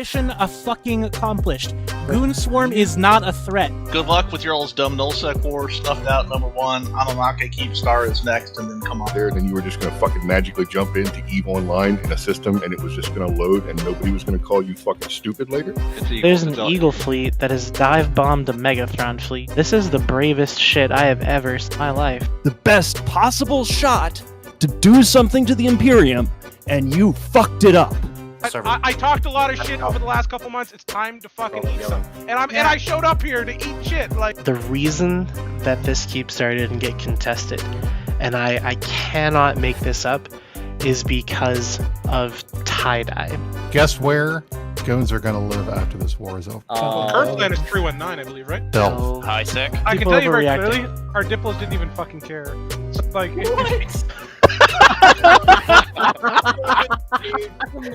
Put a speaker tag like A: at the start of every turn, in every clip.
A: Mission fucking accomplished. Goon Swarm is not a threat.
B: Good luck with your old dumb nullsec war snuffed out #1. Anomake Keepstar is next, and then come on.
C: There, then you were just going to fucking magically jump into EVE Online in a system, and it was just going to load, and nobody was going to call you fucking stupid later?
D: There's an Eagle fleet that has dive bombed a Megathron fleet. This is the bravest shit I have ever seen in my life.
E: The best possible shot to do something to the Imperium, and you fucked it up.
F: I talked a lot of shit over the last couple months. It's time to fucking eat some. And I showed up here to eat shit. Like,
D: the reason that this keeps started and get contested, and I cannot make this up, is because of tie-dye.
G: Guess where goons are going to live after this war is over?
F: Earthland is 319, I believe, right?
D: So,
H: Hi, sick.
F: I can
D: people
F: tell you very
D: overreacting.
F: clearly, our Diplos didn't even fucking care. Like,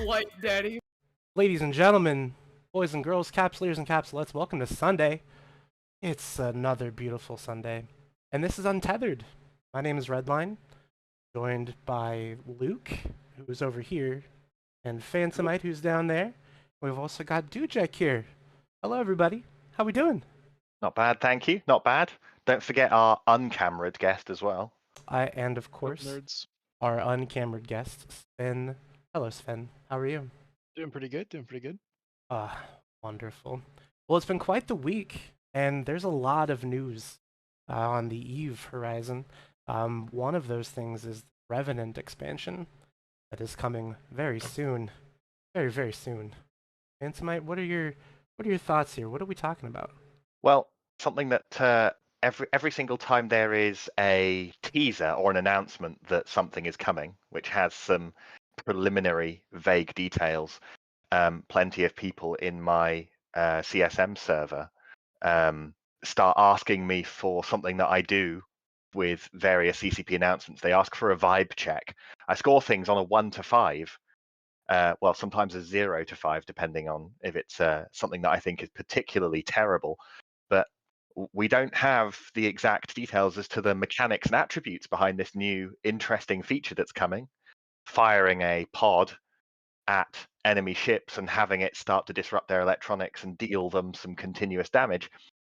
H: White daddy.
I: Ladies and gentlemen, boys and girls, capsuleers and capsulettes, welcome to Sunday. It's another beautiful Sunday, and this is Untethered. My name is Redline, joined by Luke, who's over here, and Phantomite, who's down there. We've also got Dujek here. Hello, everybody. How we doing?
J: Not bad, thank you. Not bad. Don't forget our uncameraed guest as well.
I: And of course, our uncameraed guest, Sven. Hello, Sven. How are you?
K: Doing pretty good.
I: Wonderful. Well, it's been quite the week, and there's a lot of news on the EVE horizon. One of those things is the Revenant expansion that is coming very soon. Very, very soon. Phantomite, what are your thoughts here? What are we talking about?
J: Well, something that every single time there is a teaser or an announcement that something is coming, which has some preliminary vague details, plenty of people in my CSM server start asking me for something that I do with various CCP announcements. They ask for a vibe check. I score things on a 1 to 5. Well, sometimes a 0 to 5, depending on if it's something that I think is particularly terrible. But we don't have the exact details as to the mechanics and attributes behind this new interesting feature that's coming. Firing a pod at enemy ships and having it start to disrupt their electronics and deal them some continuous damage.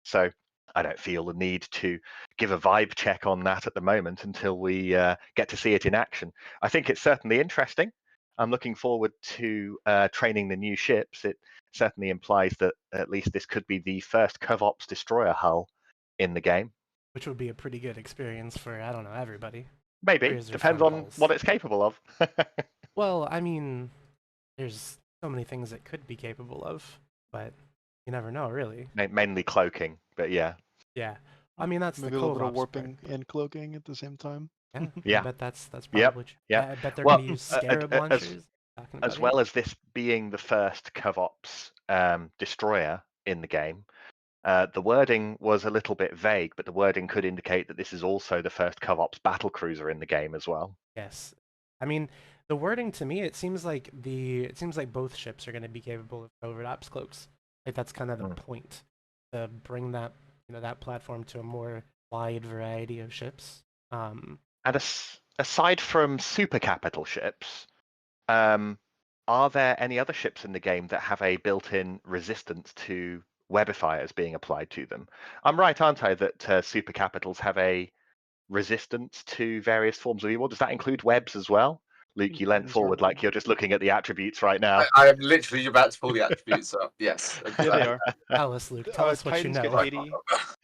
J: So I don't feel the need to give a vibe check on that at the moment until we get to see it in action. I think it's certainly interesting. I'm looking forward to training the new ships. It certainly implies that at least this could be the first CovOps destroyer hull in the game.
I: Which would be a pretty good experience for, I don't know, everybody.
J: Maybe.
I: Destroyers are
J: Depends
I: fun
J: on
I: hulls.
J: what it's capable of.
I: Well, I mean, there's so many things it could be capable of, but you never know, really.
J: Mainly cloaking, but yeah.
I: Yeah. I mean, that's
K: Maybe
I: the
K: a little bit
I: co-op
K: of warping and cloaking at the same time.
J: Yeah.
I: I bet that's
J: Yep,
I: probably true.
J: yep.
I: I bet they're
J: Well,
I: going to use Scarab launchers.
J: As well as this being the first CovOps destroyer in the game, the wording was a little bit vague, but the wording could indicate that this is also the first CovOps battlecruiser in the game as well.
I: Yes. I mean, the wording to me, it seems like both ships are going to be capable of covert ops cloaks. Like that's kind of the point, to bring that that platform to a more wide variety of ships.
J: And aside from super capital ships, are there any other ships in the game that have a built-in resistance to webifiers being applied to them? I'm right, aren't I, that super capitals have a resistance to various forms of evil? Does that include webs as well? Luke, you leant forward like you're just looking at the attributes right now.
L: I am literally about to pull the attributes up. Yes.
K: Here they are.
I: Tell us, Luke. Tell us what you
K: Titans
I: know.
K: get 80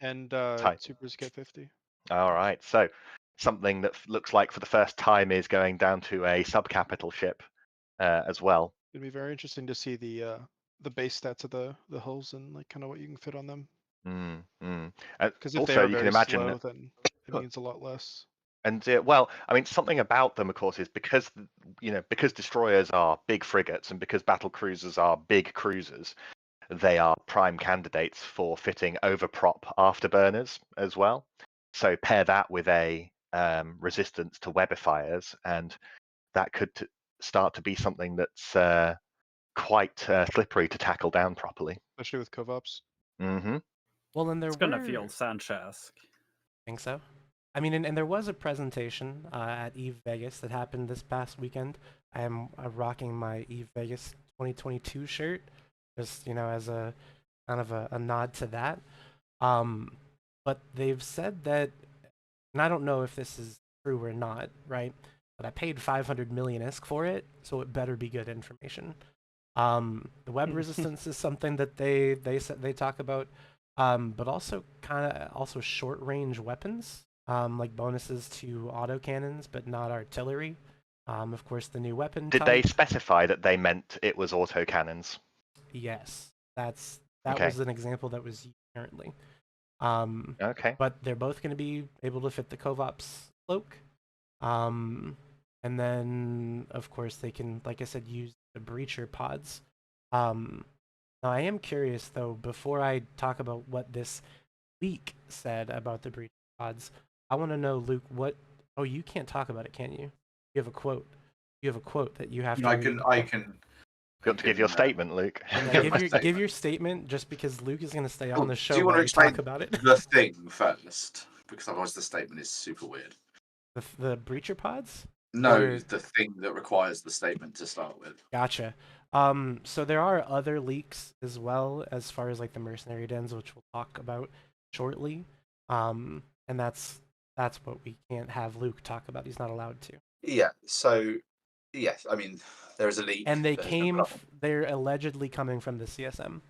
K: and Supers get 50.
J: All right, so something that looks like for the first time is going down to a subcapital ship as well.
K: It'd be very interesting to see the base stats of the hulls and like kind of what you can fit on them.
J: Because
K: if they are you can imagine slow, then it means a lot less.
J: And well, I mean, something about them, of course, is because destroyers are big frigates and because battle cruisers are big cruisers, they are prime candidates for fitting overprop afterburners as well. So pair that with a resistance to webifiers, and that could start to be something that's quite slippery to tackle down properly.
K: Especially with CovOps.
J: Mm-hmm.
I: Well, and
H: it's gonna feel Sanchez.
I: Think so? I mean, and there was a presentation at EVE Vegas that happened this past weekend. I am rocking my EVE Vegas 2022 shirt. just as a kind of a nod to that. But they've said that, and I don't know if this is true or not, right? But I paid 500 million ISK for it, so it better be good information. The web resistance is something that they talk about, but also also short range weapons, like bonuses to autocannons, but not artillery. Of course, the new weapon.
J: Did they specify that they meant it was autocannons?
I: Yes, that
J: Okay.
I: was an example that was used currently.
J: Okay.
I: But they're both going to be able to fit the Kovop's cloak. And then, of course, they can, like I said, use the breacher pods. Now, I am curious, though, before I talk about what this leak said about the breacher pods, I want to know, Luke, what... Oh, you can't talk about it, can you? You have a quote. You have a quote that you have to read.
J: I can. You have to give your statement, Luke.
I: Yeah, give your statement, just because Luke is going to stay on the show
L: Do you want
I: while
L: to
I: we
L: explain
I: talk about it.
L: the thing first? Because otherwise the statement is super weird.
I: The breacher pods?
L: No,
I: Or...
L: the thing that requires the statement to start with.
I: Gotcha. So there are other leaks as well, as far as like the mercenary dens, which we'll talk about shortly. And that's what we can't have Luke talk about. He's not allowed to.
L: Yeah. So, yes, I mean, there is a leak.
I: And they're allegedly coming from the CSM.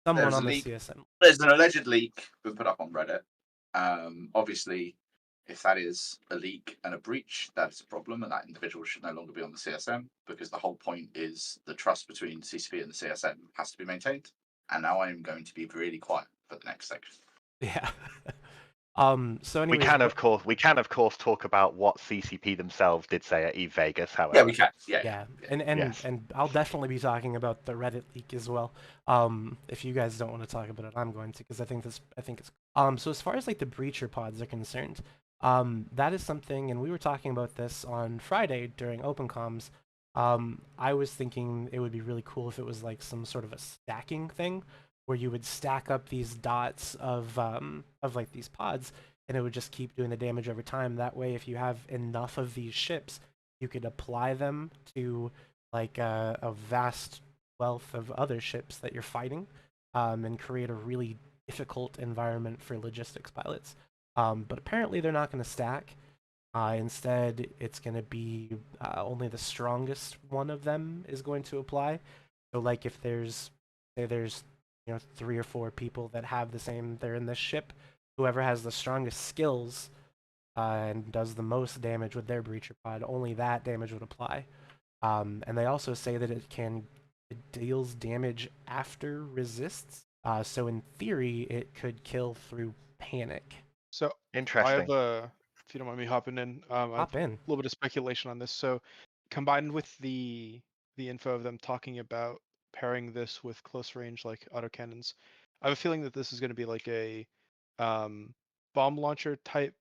I: Someone
L: There's a
I: on the
L: leak.
I: CSM.
L: There's an alleged leak been put up on Reddit. Obviously, if that is a leak and a breach, that's a problem, and that individual should no longer be on the CSM, because the whole point is the trust between CCP and the CSM has to be maintained. And now I am going to be really quiet for the next section.
I: Yeah. So anyways,
J: we can of course talk about what CCP themselves did say at Eve Vegas. However,
L: Yeah, we can. Yeah.
I: And I'll definitely be talking about the Reddit leak as well. If you guys don't want to talk about it, I'm going to, because I think it's so as far as like the breacher pods are concerned, that is something, and we were talking about this on Friday during Open Comms. I was thinking it would be really cool if it was like some sort of a stacking thing, where you would stack up these dots of like these pods, and it would just keep doing the damage over time. That way, if you have enough of these ships, you could apply them to like a vast wealth of other ships that you're fighting, and create a really difficult environment for logistics pilots. But apparently they're not going to stack. Instead, it's going to be only the strongest one of them is going to apply. So like if there's 3 or 4 people that have they're in this ship, whoever has the strongest skills and does the most damage with their breacher pod, only that damage would apply. And they also say that it deals damage after resists. So in theory, it could kill through panic.
K: So
J: interesting.
K: I have if you don't mind me hopping in,
I: Hop in.
K: A little bit of speculation on this. So combined with the info of them talking about pairing this with close range like autocannons, I have a feeling that this is going to be like a bomb launcher type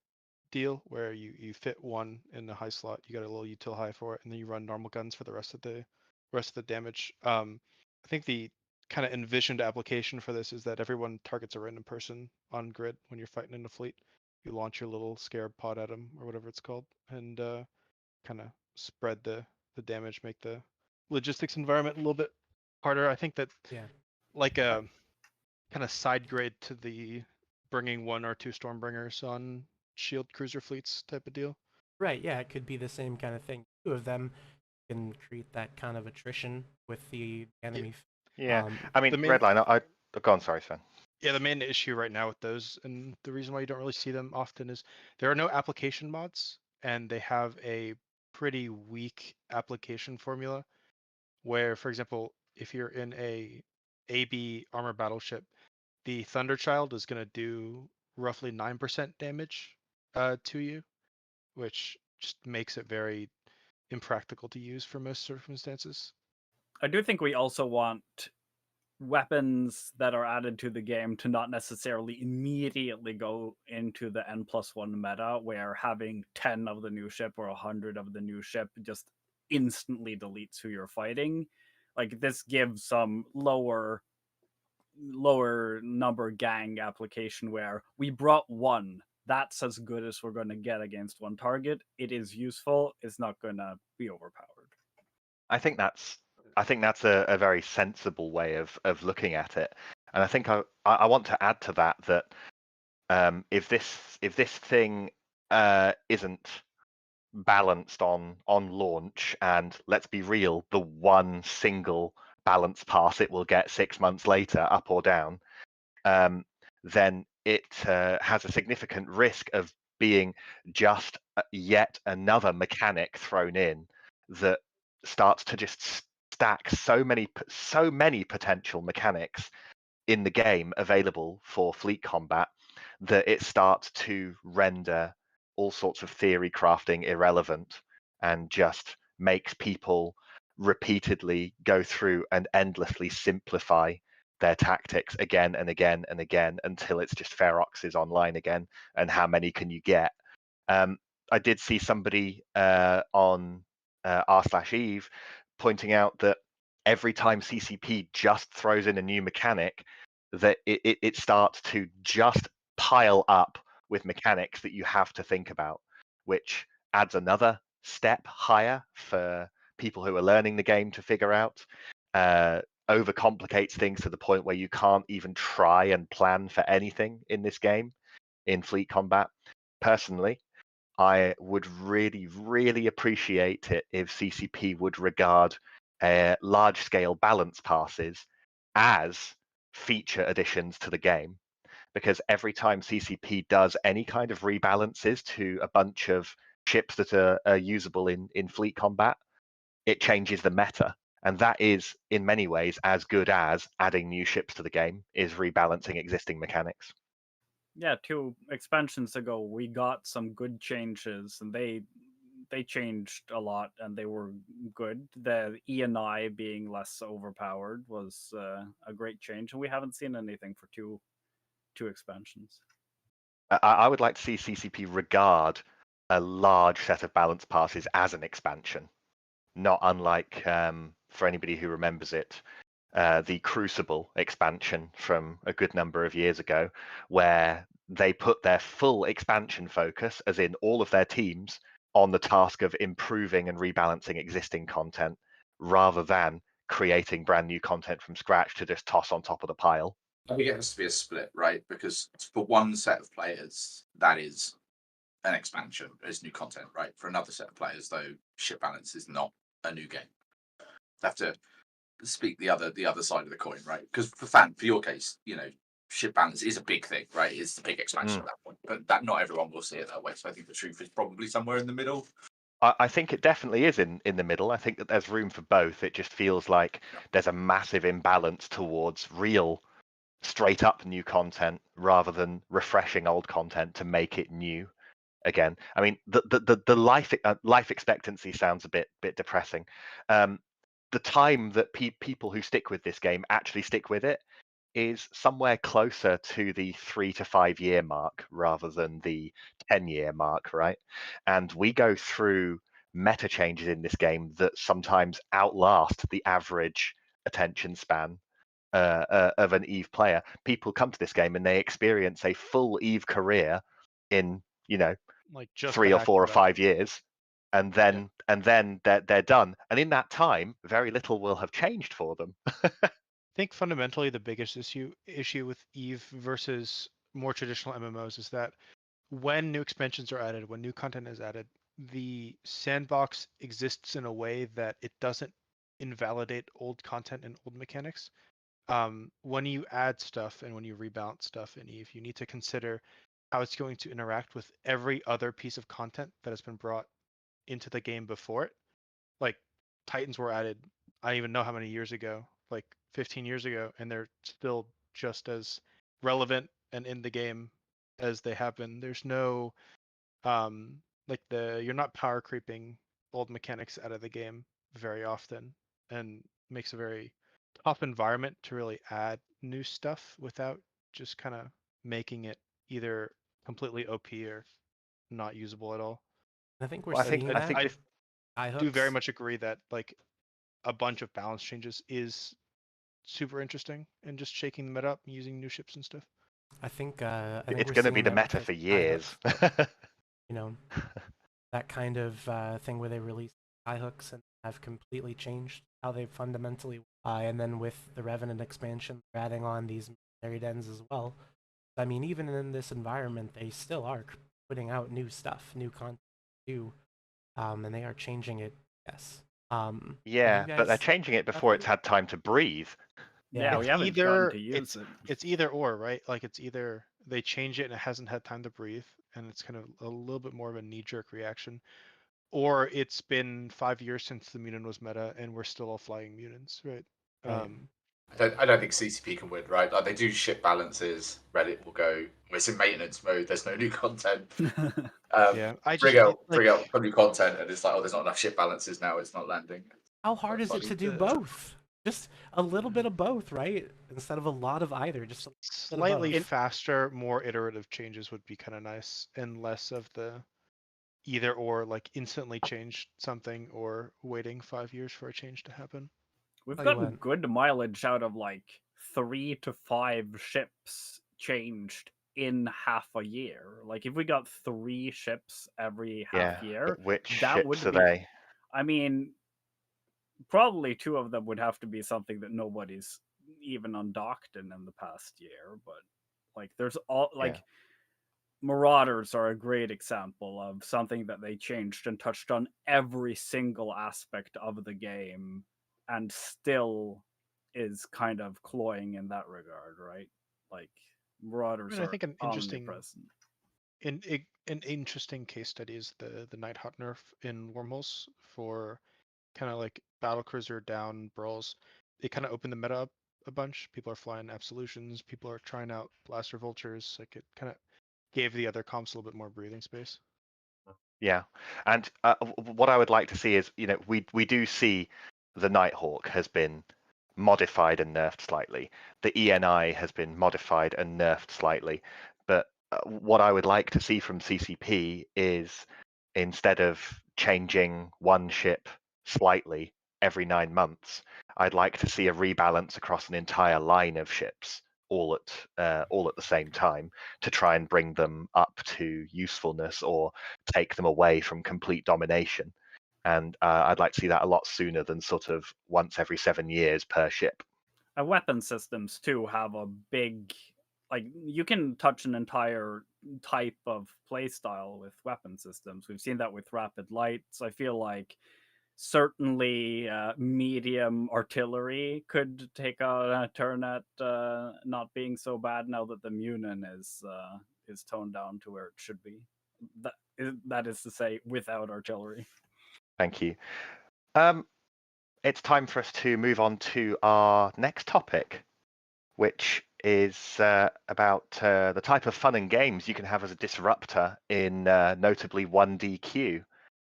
K: deal, where you fit one in the high slot, you got a little util high for it, and then you run normal guns for the rest of the damage. I think the kind of envisioned application for this is that everyone targets a random person on grid when you're fighting in a fleet. You launch your little scarab pod at them, or whatever it's called, and kind of spread the damage, make the logistics environment a little bit harder. I think that like a kind of side grade to the bringing 1 or 2 Stormbringers on shield cruiser fleets type of deal.
I: Right, yeah, it could be the same kind of thing. 2 of them can create that kind of attrition with the enemy.
J: Yeah, I mean, Redline, go on, sorry, Sven.
K: Yeah, the main issue right now with those, and the reason why you don't really see them often, is there are no application mods, and they have a pretty weak application formula, where, for example, if you're in a AB armor battleship, the Thunderchild is going to do roughly 9% damage to you, which just makes it very impractical to use for most circumstances.
H: I do think we also want weapons that are added to the game to not necessarily immediately go into the N+1 meta, where having 10 of the new ship or 100 of the new ship just instantly deletes who you're fighting. Like, this gives some lower number gang application where we brought 1. That's as good as we're going to get against 1 target. It is useful. It's not going to be overpowered.
J: I think that's I think that's a very sensible way of looking at it. And I think I want to add to that if this thing isn't balanced on launch, and let's be real, the one single balance pass it will get 6 months later, up or down, then it has a significant risk of being just yet another mechanic thrown in that starts to just stack so many potential mechanics in the game available for fleet combat that it starts to render all sorts of theory crafting irrelevant and just makes people repeatedly go through and endlessly simplify their tactics again and again and again until it's just Ferox's online again, and how many can you get? I did see somebody on r/Eve pointing out that every time CCP just throws in a new mechanic, that it starts to just pile up with mechanics that you have to think about, which adds another step higher for people who are learning the game to figure out, overcomplicates things to the point where you can't even try and plan for anything in this game in fleet combat. Personally, I would really, really appreciate it if CCP would regard large-scale balance passes as feature additions to the game, because every time CCP does any kind of rebalances to a bunch of ships that are usable in fleet combat, it changes the meta. And that is, in many ways, as good as adding new ships to the game, is rebalancing existing mechanics.
H: Yeah, 2 expansions ago, we got some good changes, and they changed a lot, and they were good. The ENI being less overpowered was a great change, and we haven't seen anything for two expansions.
J: I would like to see CCP regard a large set of balance passes as an expansion, not unlike, for anybody who remembers it, the Crucible expansion from a good number of years ago, where they put their full expansion focus, as in all of their teams, on the task of improving and rebalancing existing content, rather than creating brand new content from scratch to just toss on top of the pile.
L: I think it has to be a split, right? Because for one set of players, that is an expansion, is new content, right? For another set of players, though, ship balance is not a new game. They have to speak the other side of the coin, right? Because for your case, ship balance is a big thing, right? It's the big expansion at that point, but that not everyone will see it that way. So I think the truth is probably somewhere in the middle.
J: I think it definitely is in the middle. I think that there's room for both. It just feels like there's a massive imbalance towards real, straight up new content rather than refreshing old content to make it new again. I mean, the life expectancy sounds a bit depressing. The time that people who stick with this game actually stick with it is somewhere closer to the 3 to 5 year mark rather than the 10-year mark, right? And we go through meta changes in this game that sometimes outlast the average attention span of an EVE player. People come to this game and they experience a full EVE career in,
K: like just
J: 3 or 4 or 5 years, and then they're done. And in that time, very little will have changed for them.
K: I think fundamentally the biggest issue with EVE versus more traditional MMOs is that when new expansions are added, when new content is added, the sandbox exists in a way that it doesn't invalidate old content and old mechanics. When you add stuff and when you rebalance stuff in EVE, you need to consider how it's going to interact with every other piece of content that has been brought into the game before it. Like Titans were added, I don't even know how many years ago, like 15 years ago, and they're still just as relevant and in the game as they have been. There's no you're not power creeping old mechanics out of the game very often, and makes a very tough environment to really add new stuff without just kind of making it either completely OP or not usable at all.
I: I think we're
J: I
I: seeing
J: think
I: that.
K: I do very much agree that like a bunch of balance changes is super interesting and just shaking the meta up and using new ships and stuff.
I: I think
J: it's going to be the meta for years.
I: That kind of thing where they release high hooks and have completely changed how they fundamentally. And then with the Revenant expansion, they're adding on these military dens as well. I mean, even in this environment, they still are putting out new stuff, new content, and they are changing it. Yes.
J: Yeah, but they're
I: guys
J: changing it before it's had time to breathe.
H: Yeah, we haven't gotten to use it.
K: It's either or, right? Like it's either they change it and it hasn't had time to breathe, and it's kind of a little bit more of a knee-jerk reaction, or it's been 5 years since the Munin was meta, and we're still all flying Munins, right?
L: I don't think CCP can win, right? Like they do ship balances. Reddit will go, it's in maintenance mode. There's no new content.
K: Yeah, I
L: bring
K: just
L: out new content, and it's like, oh, there's not enough ship balances now. It's not landing.
I: How hard is it to do both? Just a little bit of both, right? Instead of a lot of either, just
K: slightly faster, more iterative changes would be kind of nice, and less of the either or, like instantly change something or waiting 5 years for a change to happen.
H: We've gotten good mileage out of like 3 to 5 ships changed in half a year. Like if we got 3 ships every half year,
J: which
H: that
J: ships
H: would
J: are
H: be.
J: they?
H: I mean, probably 2 of them would have to be something that nobody's even undocked in the past year. But like, there's all like. Marauders are a great example of something that they changed and touched on every single aspect of the game and still is kind of cloying in that regard, right? Like Marauders
K: I think an interesting
H: omnipresent.
K: An interesting case study is the Nighthawk nerf in Wormholes for kind of like battlecruiser down brawls. It kind of opened the meta up a bunch. People are flying absolutions. People are trying out blaster vultures. Like it kind of gave the other comps a little bit more breathing space.
J: Yeah, and what I would like to see is, we do see the Nighthawk has been modified and nerfed slightly. The ENI has been modified and nerfed slightly. But what I would like to see from CCP is, instead of changing one ship slightly every 9 months, I'd like to see a rebalance across an entire line of ships all at the same time, to try and bring them up to usefulness or take them away from complete domination. And I'd like to see that a lot sooner than sort of once every 7 years per ship.
H: Weapon systems too have a big, like, you can touch an entire type of playstyle with weapon systems. We've seen that with rapid lights. I feel like certainly medium artillery could take a turn at not being so bad now that the Munin is toned down to where it should be. That is to say, without artillery.
J: Thank you. It's time for us to move on to our next topic, which is about the type of fun and games you can have as a disruptor in notably 1DQ.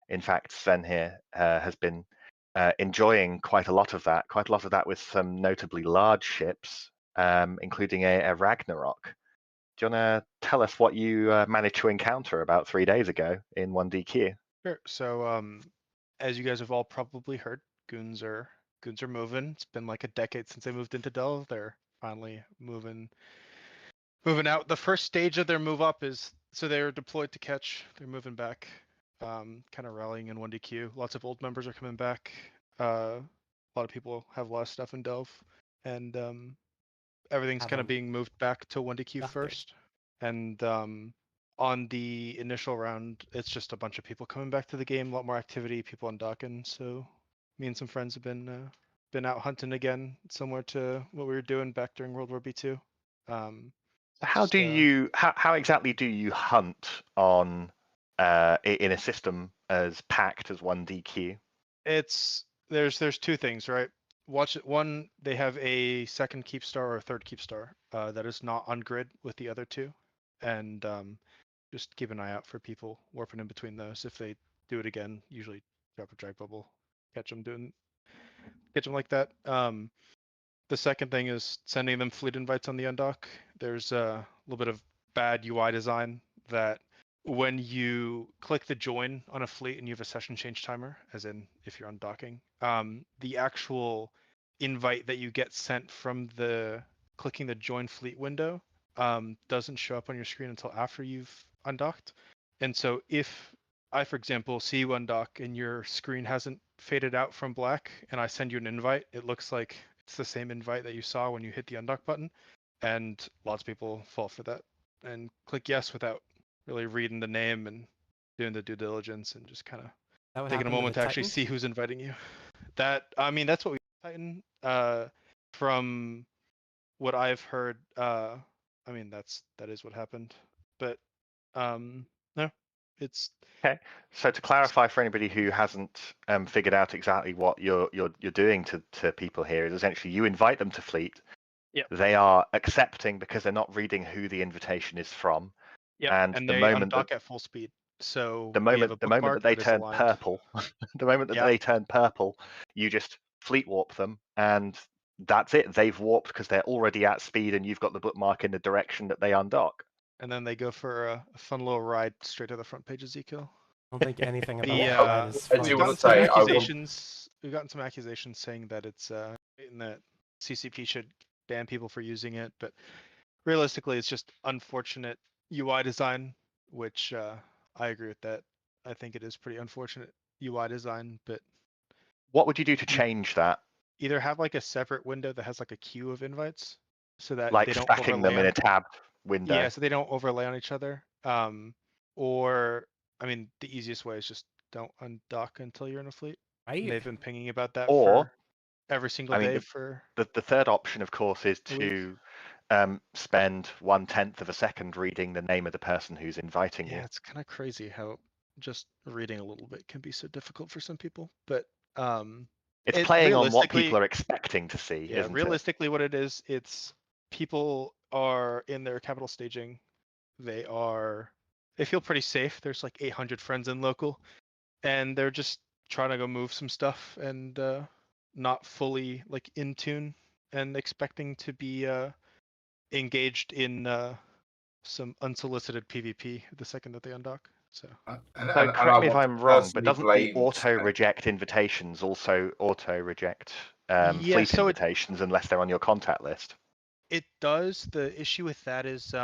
J: In fact, Sven here has been enjoying quite a lot of that with some notably large ships, including a Ragnarok. Do you want to tell us what you managed to encounter about 3 days ago in 1DQ?
K: Sure. So, as you guys have all probably heard, goons are moving. It's been like a decade since they moved into Delve. They're finally moving out. The first stage of their move up is, so they're deployed to catch. They're moving back, kind of rallying in 1DQ. Lots of old members are coming back. A lot of people have a lot of stuff in Delve, and everything's kind of being moved back to 1DQ first. And on the initial round, it's just a bunch of people coming back to the game, a lot more activity, people undocking. So me and some friends have been out hunting again, similar to what we were doing back during World War B2.
J: How exactly do you hunt on in a system as packed as 1DQ?
K: There's 2 things, right? One, they have a second keep star or a third keep star that is not on grid with the other 2, and just keep an eye out for people warping in between those. If they do it again, usually drop a drag bubble, catch them like that. The second thing is sending them fleet invites on the undock. There's a little bit of bad UI design that when you click the join on a fleet and you have a session change timer, as in if you're undocking, the actual invite that you get sent from clicking the join fleet window doesn't show up on your screen until after you've undocked. And so if I, for example, see you undock and your screen hasn't faded out from black and I send you an invite, it looks like it's the same invite that you saw when you hit the undock button, and lots of people fall for that and click yes without really reading the name and doing the due diligence and just kind of taking a moment to actually see who's inviting you. That's what we Titan. From what I've heard, that is what happened. But no, it's
J: okay. So to clarify for anybody who hasn't figured out exactly what you're doing to people here, is essentially you invite them to Fleet.
K: Yep.
J: They are accepting because they're not reading who the invitation is from.
K: Yep.
J: And
K: And
J: the
K: they
J: moment
K: undock at full speed. So
J: the moment that they turn purple, they turn purple, you just fleet warp them, and that's it. They've warped because they're already at speed, and you've got the bookmark in the direction that they undock.
K: And then they go for a fun little ride straight to the front page of Zkill.
I: I don't think anything about that is
L: I
I: fun.
L: do want to say,
K: We've gotten some accusations saying that it's and that CCP should ban people for using it, but realistically, it's just unfortunate UI design, which I agree with that. I think it is pretty unfortunate UI design, but
J: what would you do to change that?
K: Either have like a separate window that has like a queue of invites, so that
J: like
K: they don't
J: stacking them in a tab window.
K: Yeah, so they don't overlay on each other. Or the easiest way is just don't undock until you're in a fleet.
I: Right.
K: They've been pinging about that
J: or
K: for every single day for
J: the third option, of course, is to spend 1/10 of a second reading the name of the person who's inviting you.
K: Yeah, it's kind of crazy how just reading a little bit can be so difficult for some people. But
J: it's playing on what people are expecting to see,
K: yeah,
J: isn't
K: realistically, what it is, it's people are in their capital staging. They feel pretty safe. There's like 800 friends in local, and they're just trying to go move some stuff and not fully like in tune and expecting to be engaged in some unsolicited PvP the second that they undock. So,
J: correct me if I'm wrong, but doesn't the auto reject invitations also auto reject fleet invitations unless they're on your contact list?
K: It does. The issue with that is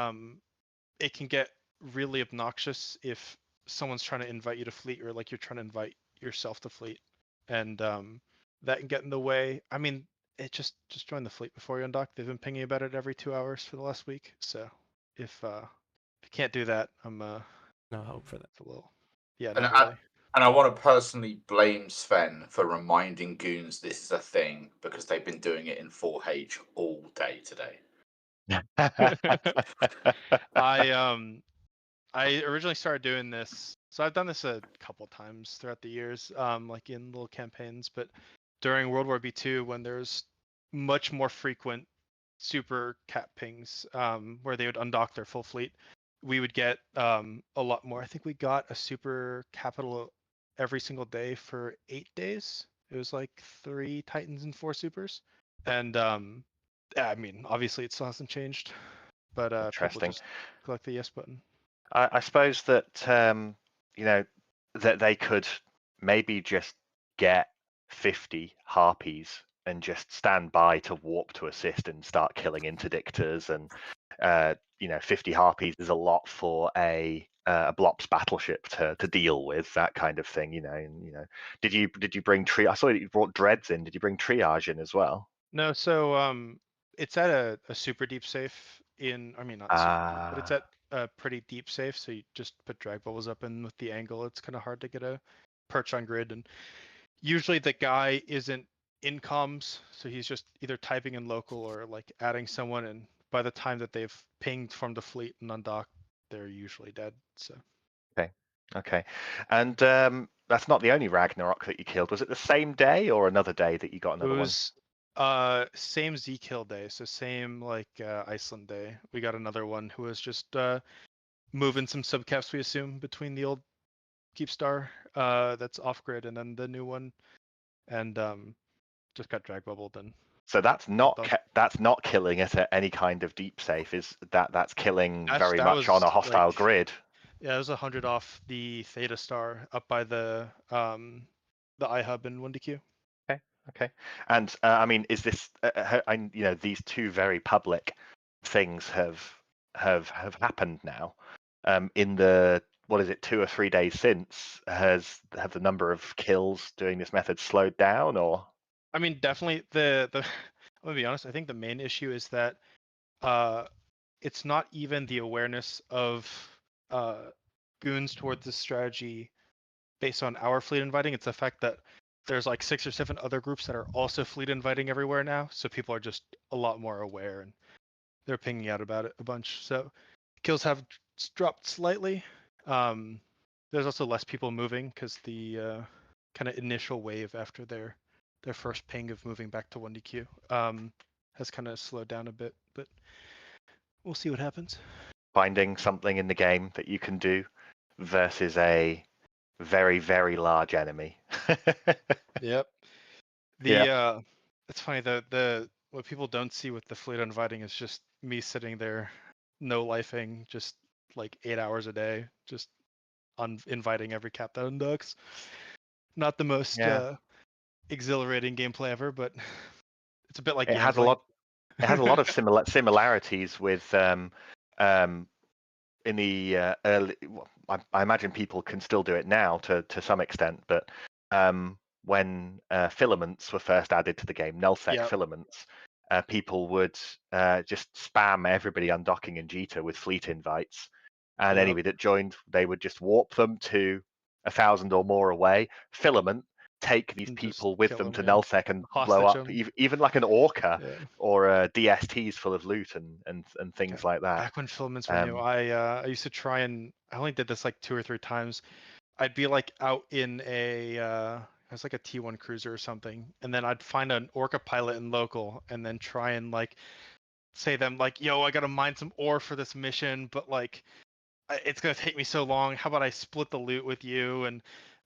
K: it can get really obnoxious if someone's trying to invite you to fleet, or like you're trying to invite yourself to fleet, and that can get in the way. It just join the fleet before you undock. They've been pinging about it every 2 hours for the last week. So if you can't do that, I'm
I: no hope for that.
K: A little, yeah.
L: And I want to personally blame Sven for reminding goons this is a thing, because they've been doing it in 4H all day today.
K: I originally started doing this, so I've done this a couple times throughout the years, like in little campaigns. But during World War B2, when there's much more frequent super cap pings, where they would undock their full fleet, we would get a lot more. I think we got a super capital every single day for 8 days. It was like 3 Titans and 4 supers, and obviously it still hasn't changed, but people just click the yes button.
J: I suppose that that they could maybe just get 50 harpies and just stand by to warp to assist and start killing interdictors, and 50 harpies is a lot for a Blops battleship to deal with, that kind of thing. Did you bring I saw that you brought dreads in. Did you bring triage in as well?
K: No, so it's at a super deep safe in, not super deep, but it's at a pretty deep safe, so you just put drag bubbles up, and with the angle it's kind of hard to get a perch on grid, and usually the guy isn't in comms, so he's just either typing in local or like adding someone, and by the time that they've pinged from the fleet and undocked, they're usually dead. So
J: okay. And that's not the only Ragnarok that you killed. Was it the same day or another day that you got another one?
K: It was same Z-kill day, so same like Iceland day. We got another one who was just moving some subcaps, we assume, between the old Keepstar that's off grid and then the new one, and just got drag bubbled. And
J: so that's not killing it at any kind of deep safe. Is that's killing very much on a hostile grid?
K: Yeah, it was 100 off the Theta Star up by the iHub in 1DQ.
J: Okay. And is this? These two very public things have happened now. In the what is it, 2 or 3 days since, have the number of kills doing this method slowed down, or?
K: I mean, definitely the I'm gonna be honest. I think the main issue is that it's not even the awareness of goons towards this strategy based on our fleet inviting. It's the fact that there's like 6 or 7 other groups that are also fleet inviting everywhere now, so people are just a lot more aware and they're pinging out about it a bunch. So kills have dropped slightly. There's also less people moving because the kind of initial wave after their first ping of moving back to 1DQ has kind of slowed down a bit, but we'll see what happens.
J: Finding something in the game that you can do versus a very, very large enemy.
K: Yep. It's funny, the what people don't see with the fleet inviting is just me sitting there, no lifing, just like 8 hours a day, just inviting every cap that undocks. Not the most exhilarating gameplay ever, but it's a bit like
J: it has a lot. It has a lot of similarities with in the early. I imagine people can still do it now to some extent, but when filaments were first added to the game, nullsec filaments, people would just spam everybody undocking in Jita with fleet invites, and anybody that joined, they would just warp them to 1,000 or more away. Filament take these people with them to nullsec and blow up even like an orca or DSTs full of loot and things like that.
K: Back when filaments were new, I used to try and I only did this like 2 or 3 times. I'd be like out in a it was like a T1 cruiser or something, and then I'd find an orca pilot in local and then try and like say them like, yo, I gotta mine some ore for this mission, but like it's gonna take me so long. How about I split the loot with you? And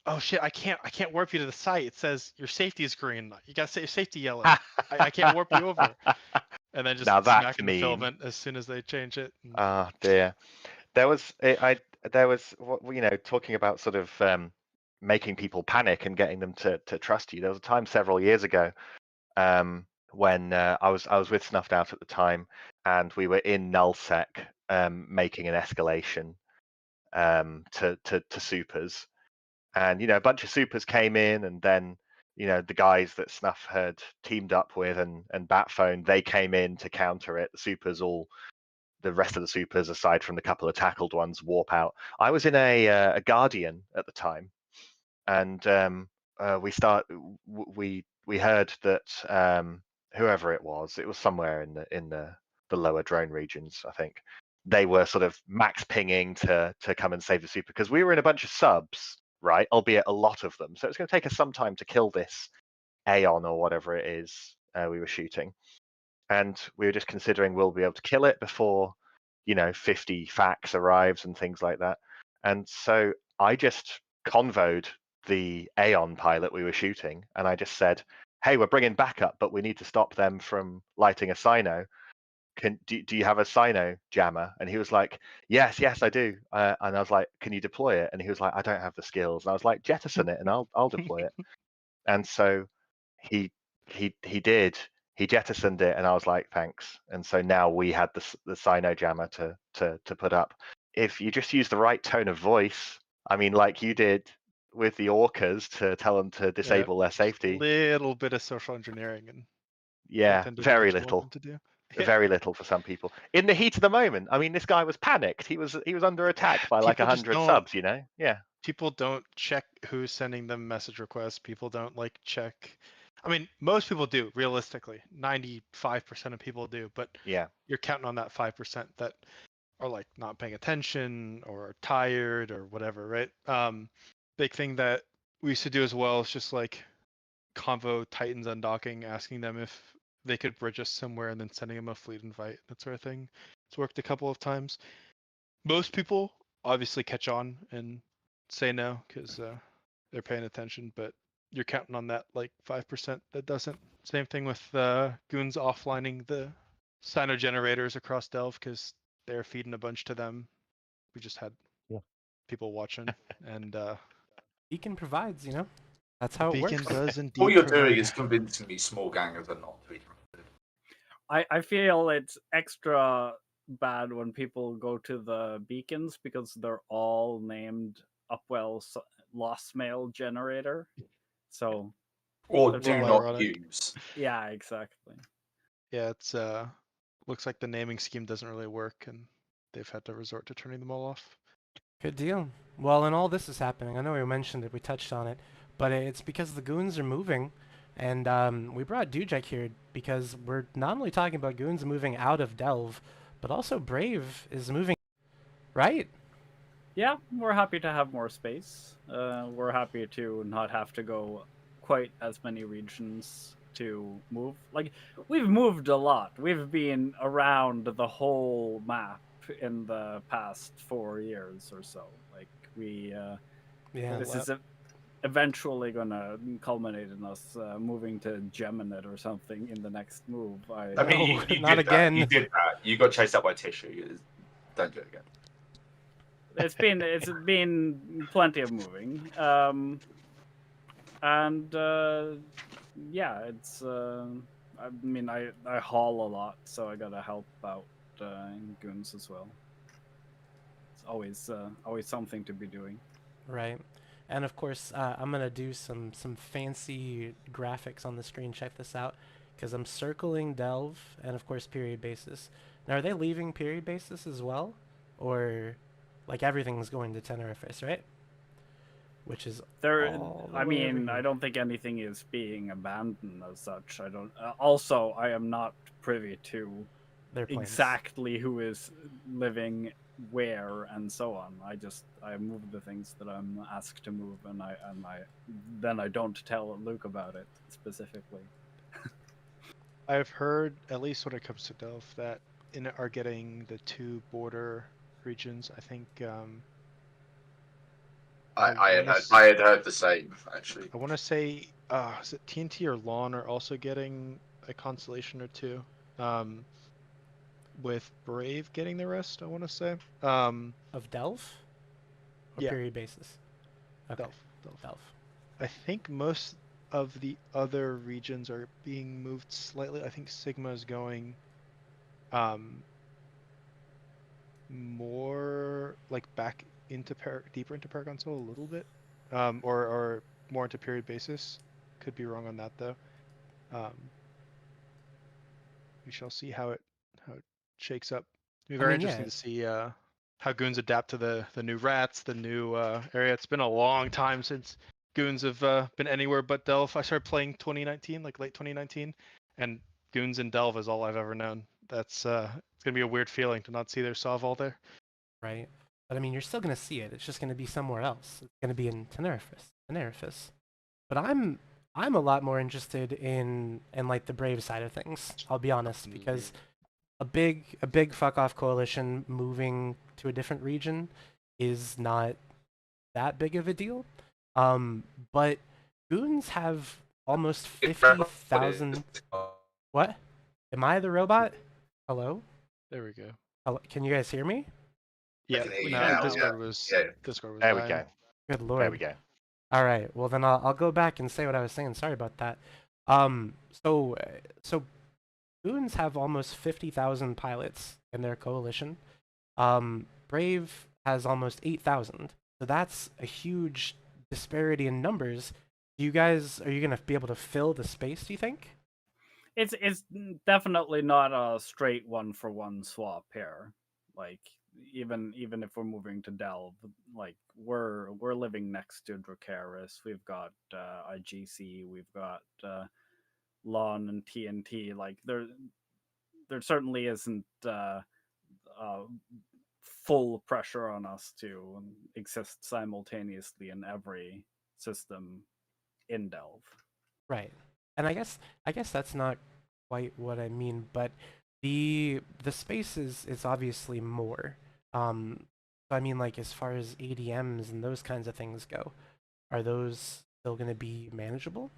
K: oh shit, I can't warp you to the site. It says your safety is green. You gotta set your safety yellow. I can't warp you over. And then just smack the filament as soon as they change it.
J: Oh dear. There was talking about sort of making people panic and getting them to trust you. There was a time several years ago when I was with Snuffed Out at the time, and we were in nullsec making an escalation to supers. And a bunch of supers came in, and then the guys that Snuff had teamed up with and Batphone, they came in to counter it. The rest of the supers, aside from the couple of tackled ones, warp out. I was in a Guardian at the time, and we heard that whoever it was somewhere in the lower drone regions, I think. They were sort of max pinging to come and save the super, because we were in a bunch of subs, right? Albeit a lot of them. So it's going to take us some time to kill this Aeon or whatever it is we were shooting. And we were just considering we'll be able to kill it before, 50 facs arrives and things like that. And so I just convoed the Aeon pilot we were shooting, and I just said, hey, we're bringing backup, but we need to stop them from lighting a Sino. Do you have a Sino jammer? And he was like, yes, I do. And I was like, can you deploy it? And he was like, I don't have the skills. And I was like, jettison it and I'll deploy it. And so he did. He jettisoned it, and I was like, thanks. And so now we had the Sino jammer to put up. If you just use the right tone of voice, I mean, like you did with the orcas to tell them to disable their safety.
K: Little bit of social engineering and
J: very little.
K: To do.
J: Very little for some people. In the heat of the moment, I mean, this guy was panicked. He was under attack by like 100 subs. Yeah.
K: People don't check who's sending them message requests. People don't like check. I mean, most people do. Realistically, 95% of people do. But you're counting on that 5% that are like not paying attention or tired or whatever, right? Big thing that we used to do as well is just like convo Titans undocking, asking them if they could bridge us somewhere and then sending them a fleet invite, that sort of thing. It's worked a couple of times. Most people obviously catch on and say no because they're paying attention, but you're counting on that like 5% that doesn't. Same thing with goons offlining the Sino generators across Delve because they're feeding a bunch to them. We just had people watching, and
I: Beacon provides, That's how it
K: Beacon
I: works.
K: does indeed.
L: All you're doing is convincing these small gangers are not to be trusted.
H: I feel it's extra bad when people go to the beacons because they're all named Upwell's Lost Mail generator. So
L: Or
H: they're
L: do
H: all
L: not
K: ironic.
L: use.
H: yeah, exactly.
K: Yeah, it's looks like the naming scheme doesn't really work, and they've had to resort to turning them all off.
I: Good deal. Well, and all this is happening. I know we mentioned it, we touched on it, but it's because the goons are moving, and we brought Dujek here because we're not only talking about goons moving out of Delve, but also Brave is moving, right?
H: Yeah, we're happy to have more space. We're happy to not have to go quite as many regions to move. Like, we've moved a lot. We've been around the whole map in the past 4 years or so. Like,
I: Yeah.
H: this is eventually gonna culminate in us moving to Geminate or something in the next move.
L: I mean, you
I: not
L: did
I: again.
L: That. You did that. You got chased up by Tissue. Don't do it again.
H: It's been plenty of moving, and yeah, it's. I mean, I haul a lot, so I gotta help out goons as well. It's always something to be doing.
I: Right. And of course, I'm gonna do some fancy graphics on the screen. Check this out, because I'm circling Delve and of course period basis. Now, are they leaving period basis as well, or like everything's going to Tenerife, right? Which is
H: I mean, I don't think anything is being abandoned as such. I don't. Also, I am not privy to
I: their plans.
H: Exactly who is living where and so on. I move the things that I'm asked to move, and I don't tell Luke about it specifically.
K: I've heard, at least when it comes to Delph, that are getting the 2 border regions. I think
L: I had heard the same, actually.
K: I want to say, is it TNT or Lawn are also getting a constellation or 2, with Brave getting the rest. I want to say
I: of Delve, or
K: yeah,
I: period basis. Okay.
K: Delph. I think most of the other regions are being moved slightly. I think Sigma is going more like back into deeper into Paragon Soul a little bit, or more into period basis. Could be wrong on that though. We shall see how it shakes up. It'll be very interesting to see how goons adapt to the new rats, the new area. It's been a long time since goons have been anywhere but Delve. I started playing 2019, like late 2019, and goons in Delve is all I've ever known. That's it's gonna be a weird feeling to not see their Sov all there.
I: Right, but I mean, you're still gonna see it. It's just gonna be somewhere else. It's gonna be in Tenerife. But I'm a lot more interested in like the Brave side of things. I'll be honest, because a big fuck off coalition moving to a different region is not that big of a deal. But goons have almost 50,000. What? Am I the robot? Hello?
K: There we go.
I: Hello? Can you guys hear me?
K: Yeah. No, Discord was.
J: There we go.
I: Good lord.
J: There we go.
I: All right. Well, then I'll go back and say what I was saying. Sorry about that. So goons have almost 50,000 pilots in their coalition. Brave has almost 8,000. So that's a huge disparity in numbers. Are you gonna be able to fill the space, do you think?
H: It's definitely not a straight 1-for-1 swap here. Like, even if we're moving to Delve, like we're living next to Dracaris. We've got IGC, we've got Lawn and TNT. Like there certainly isn't full pressure on us to exist simultaneously in every system in Delve.
I: Right. And I guess that's not quite what I mean, but the space is obviously more. I mean, like, as far as ADMs and those kinds of things go, are those still going to be manageable?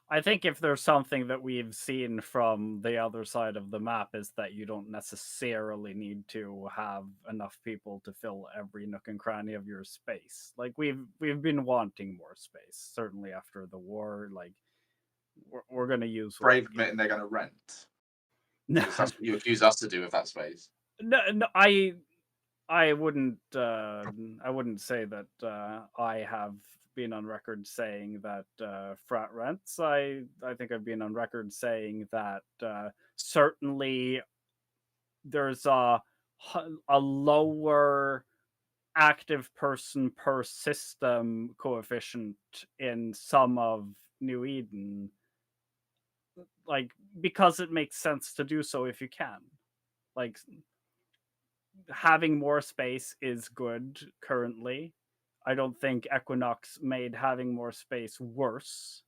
H: I think if there's something that we've seen from the other side of the map is that you don't necessarily need to have enough people to fill every nook and cranny of your space. Like we've been wanting more space, certainly after the war. Like we're going to use
L: Brave admitting they're going to rent.
H: No,
L: that's what you accuse us to do with that space.
H: No, I wouldn't say that I have been on record saying that frat rents. I think I've been on record saying that certainly there's a lower active person per system coefficient in some of New Eden, like, because it makes sense to do so if you can. Like, having more space is good currently. I don't think Equinox made having more space worse.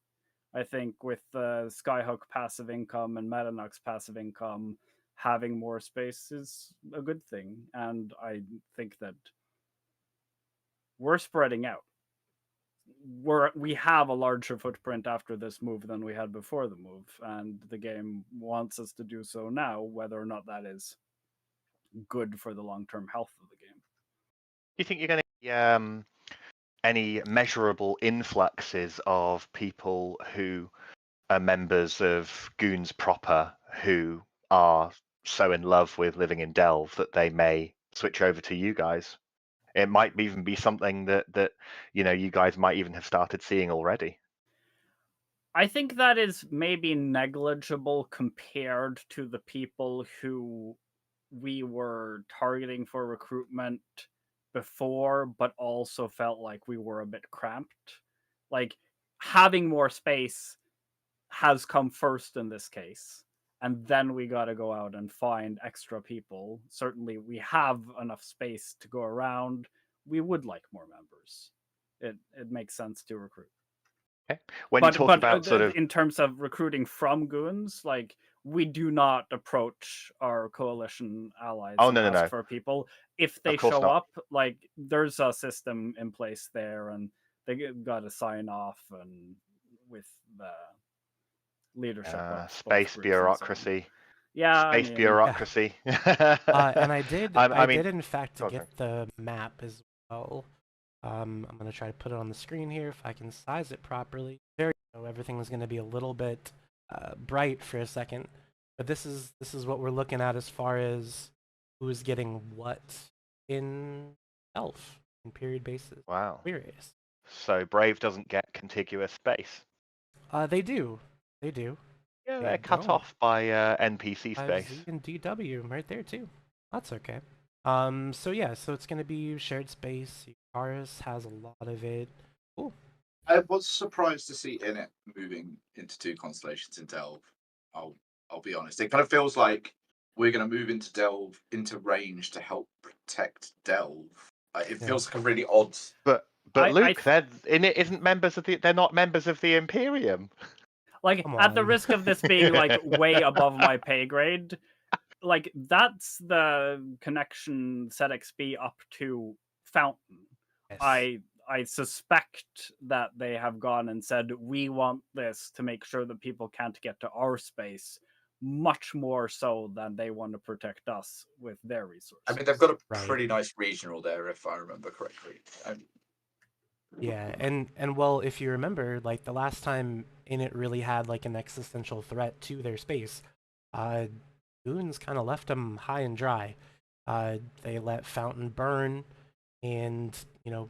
H: I think with Skyhook passive income and Metanox passive income, having more space is a good thing. And I think that we're spreading out. We have a larger footprint after this move than we had before the move, and the game wants us to do so now, whether or not that is good for the long-term health of the game.
J: Do you think you're going to any measurable influxes of people who are members of Goons proper who are so in love with living in Delve that they may switch over to you guys? It might even be something that you guys might even have started seeing already.
H: I think that is maybe negligible compared to the people who we were targeting for recruitment before, but also felt like we were a bit cramped. Like, having more space has come first in this case, and then we got to go out and find extra people. Certainly we have enough space to go around. We would like more members. It makes sense to recruit.
J: Okay. When you talk about sort of
H: in terms of recruiting from Goons, like, we do not approach our coalition allies and ask for people. If they show up, like, there's a system in place there, and they got to sign off and with the leadership of
J: space bureaucracy.
H: Yeah,
J: space bureaucracy.
I: And I did in fact get the map as well. I'm going to try to put it on the screen here if I can size it properly. There you go. Everything was going to be a little bit bright for a second, but this is what we're looking at as far as who's getting what in Elf in period basis.
J: Wow.
I: Queries.
J: So Brave doesn't get contiguous space.
I: They do. They do.
J: Yeah, they're cut off by NPC space.
I: Z and DW right there too. That's okay. So yeah, so it's gonna be shared space. Karis has a lot of it. Cool.
L: I was surprised to see Init moving into 2 constellations in Delve. I'll be honest. It kind of feels like we're going to move into Delve into range to help protect Delve. It feels like a really odd.
J: But Luke, Init isn't members of they're not members of the Imperium.
H: Like, at the risk of this being like way above my pay grade, like, that's the connection set XP up to Fountain. Yes. I suspect that they have gone and said, we want this to make sure that people can't get to our space, much more so than they want to protect us with their resources.
L: I mean, they've got a pretty nice regional there, if I remember correctly.
I: Yeah, and well, if you remember, like, the last time Init really had like an existential threat to their space, Goons kind of left them high and dry. They let Fountain burn, and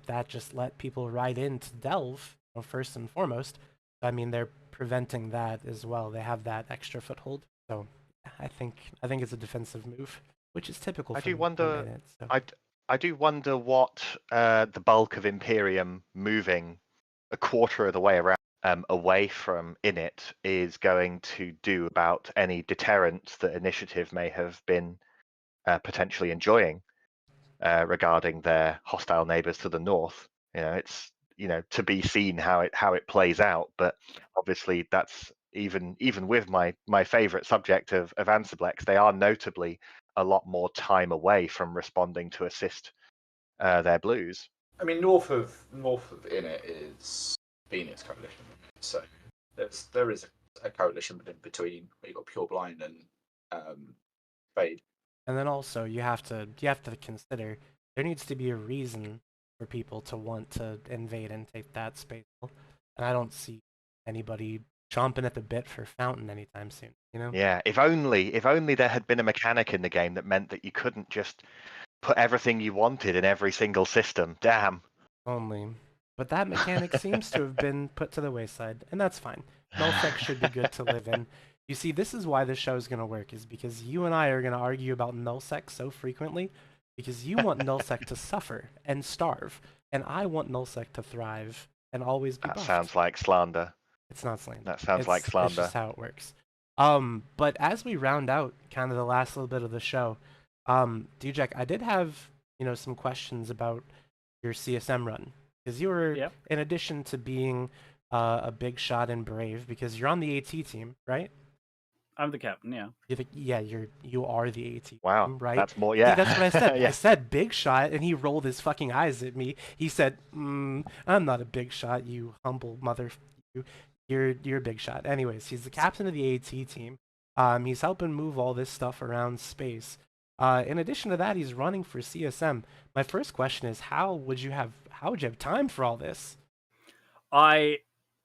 I: that just let people ride into Delve, first and foremost. I mean, they're preventing that as well. They have that extra foothold. So I think it's a defensive move, which is typical.
J: I do wonder what the bulk of Imperium moving a quarter of the way around away from Init is going to do about any deterrent that Initiative may have been potentially enjoying regarding their hostile neighbors to the north. It's to be seen how it plays out. But obviously, that's even with my favorite subject of Ansiblex, they are notably a lot more time away from responding to assist their blues.
L: I mean, north of Init is Phoenix Coalition, so there is a coalition in between where you've got Pure Blind and Fade.
I: And then also you have to consider there needs to be a reason for people to want to invade and take that space. And I don't see anybody chomping at the bit for Fountain anytime soon. You know?
J: Yeah, if only there had been a mechanic in the game that meant that you couldn't just put everything you wanted in every single system. Damn.
I: Only. But that mechanic seems to have been put to the wayside, and that's fine. Nullsec should be good to live in. You see, this is why this show is going to work, is because you and I are going to argue about Nullsec so frequently, because you want Nullsec to suffer and starve, and I want Nullsec to thrive and always be
J: That
I: buffed.
J: sounds like slander.
I: It's not slander.
J: That sounds like slander.
I: It's just how it works. But as we round out kind of the last little bit of the show, Dujek, I did have, some questions about your CSM run. Because you were, in addition to being a big shot in Brave, because you're on the AT team, right?
H: I'm the captain, yeah.
I: You are the AT
J: Wow,
I: team, right?
J: that's more, yeah.
I: See, that's what I said.
J: Yeah.
I: I said big shot, and he rolled his fucking eyes at me. He said, I'm not a big shot, you humble mother. You're a big shot. Anyways, he's the captain of the AT team. He's helping move all this stuff around space. In addition to that, he's running for CSM. My first question is, how would you have time for all this?
H: I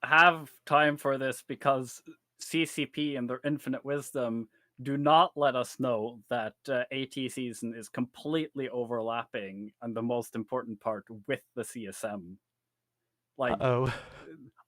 H: have time for this because CCP and their infinite wisdom do not let us know that AT season is completely overlapping and the most important part with the CSM. Like,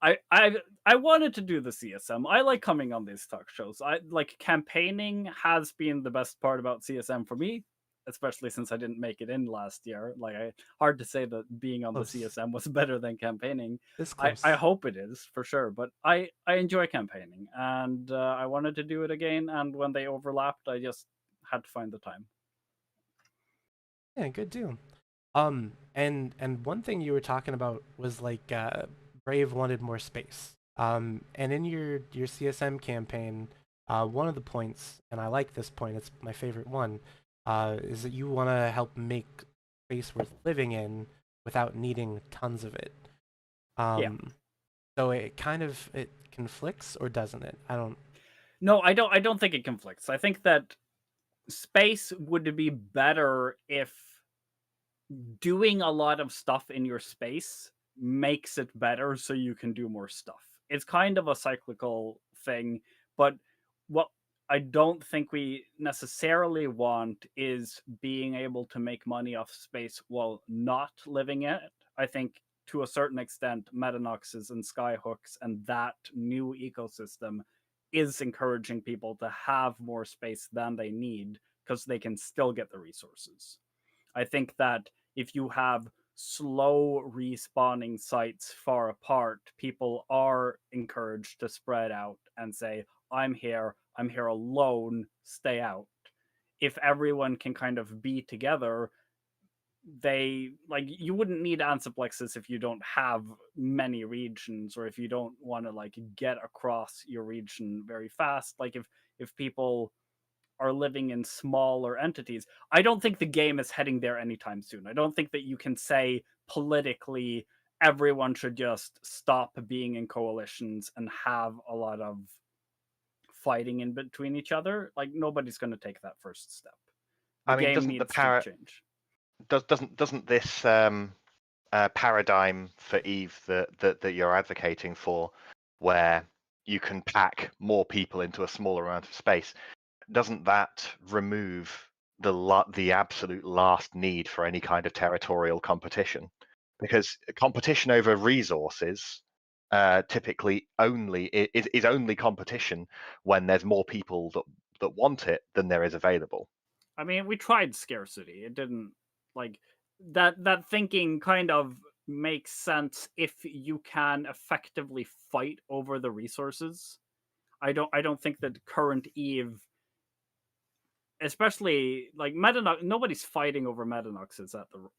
H: I wanted to do the CSM. I like coming on these talk shows. I like campaigning has been the best part about CSM for me, especially since I didn't make it in last year. Like, hard to say that being on the CSM was better than campaigning. I hope it is for sure, but I enjoy campaigning, and I wanted to do it again. And when they overlapped, I just had to find the time.
I: Yeah, good deal. And one thing you were talking about was like Brave wanted more space. And in your CSM campaign, one of the points, and I like this point, it's my favorite one, is that you want to help make space worth living in without needing tons of it. So it conflicts, or doesn't it?
H: No, I don't think it conflicts. I think that space would be better if doing a lot of stuff in your space makes it better so you can do more stuff. It's kind of a cyclical thing, but what I don't think we necessarily want is being able to make money off space while not living it. I think to a certain extent, Metanoxes and Skyhooks and that new ecosystem is encouraging people to have more space than they need because they can still get the resources. I think that if you have slow respawning sites far apart, people are encouraged to spread out and say, I'm here alone, stay out. If everyone can kind of be together, you wouldn't need Ansiplexes if you don't have many regions, or if you don't want to get across your region very fast. Like if people are living in smaller entities, I don't think the game is heading there anytime soon. I don't think that you can say politically everyone should just stop being in coalitions and have a lot of fighting in between each other. Like, nobody's going to take that first step. The game
J: doesn't
H: needs
J: the
H: to change.
J: Doesn't this paradigm for EVE that you're advocating for, where you can pack more people into a smaller amount of space, doesn't that remove the absolute last need for any kind of territorial competition? Because competition over resources typically is only competition when there's more people that want it than there is available.
H: I mean, we tried scarcity. It didn't that thinking kind of makes sense if you can effectively fight over the resources. I don't think that current EVE, especially Metanox, nobody's fighting over Metanoxes at the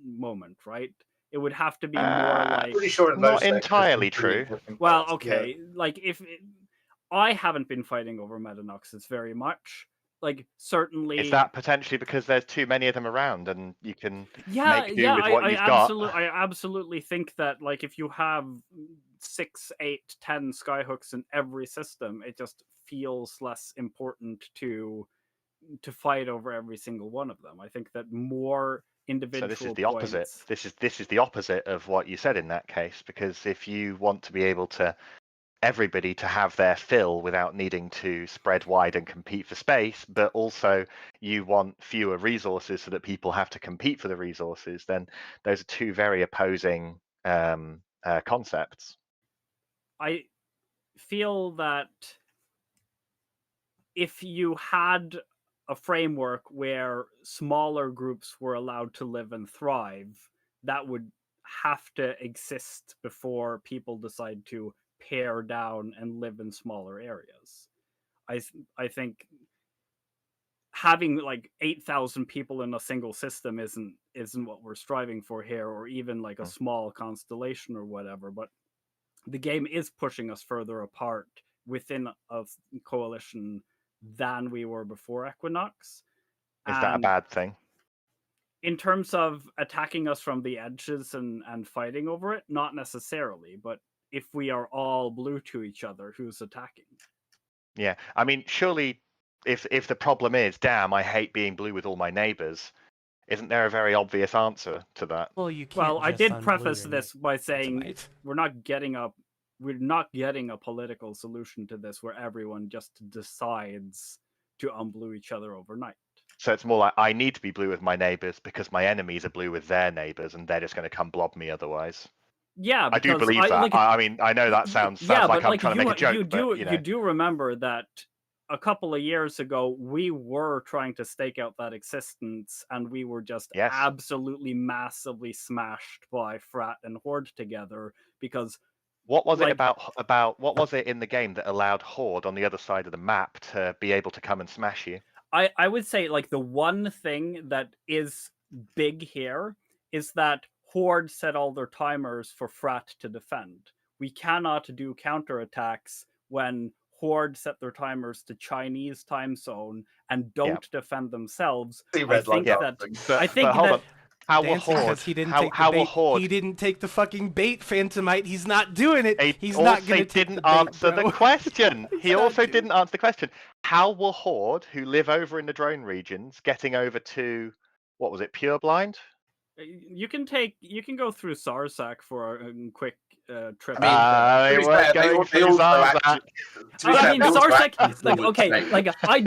H: moment, right? It would have to be more
L: pretty sure
J: not entirely true.
H: Well, okay, if I haven't been fighting over Metanoxes very much. Certainly,
J: is that potentially because there's too many of them around and you can make do with what you've
H: got? I absolutely think that if you have 6, 8, 10 Skyhooks in every system, it just feels less important to fight over every single one of them. I think that more individual.
J: So this is the opposite. This is the opposite of what you said in that case, because if you want to be able to everybody to have their fill without needing to spread wide and compete for space, but also you want fewer resources so that people have to compete for the resources, then those are two very opposing concepts.
H: I feel that if you had a framework where smaller groups were allowed to live and thrive, that would have to exist before people decide to pare down and live in smaller areas. I think having like 8,000 people in a single system isn't what we're striving for here, or even like a small constellation or whatever, but the game is pushing us further apart within a coalition than we were before Equinox.
J: Is that a bad thing?
H: In terms of attacking us from the edges and fighting over it, not necessarily, but if we are all blue to each other, who's attacking?
J: Yeah, I mean, surely if the problem is, damn, I hate being blue with all my neighbors, isn't there a very obvious answer to that?
I: Well, you can't.
H: Well, I
I: just
H: did
I: unblue
H: preface
I: your
H: this by saying
I: Phantomite.
H: we're not getting a political solution to this where everyone just decides to unblue each other overnight.
J: So it's more like I need to be blue with my neighbors because my enemies are blue with their neighbors, and they're just going to come blob me otherwise.
H: Yeah,
J: I do believe that.
H: like,
J: I mean, I know that sounds
H: yeah,
J: like
H: but
J: I'm trying to make a joke, but
H: you do remember that a couple of years ago we were trying to stake out that existence, and we were just absolutely massively smashed by Frat and Horde together because.
J: What was it about what was it in the game that allowed Horde on the other side of the map to be able to come and smash you?
H: I would say like the one thing that is big here is that Horde set all their timers for Frat to defend. We cannot do counterattacks when Horde set their timers to Chinese time zone and don't defend themselves. I think that
J: how
I: will Horde? He didn't take the fucking bait, Phantomite. He's not doing it. He's not going to take the bait,
J: answer the question. He also didn't answer the question. How will Horde, who live over in the drone regions, getting over to what was it, Pure Blind?
H: You can go through Sarsak for a quick trip.
J: I mean,
H: Sarsak. Like, okay, like I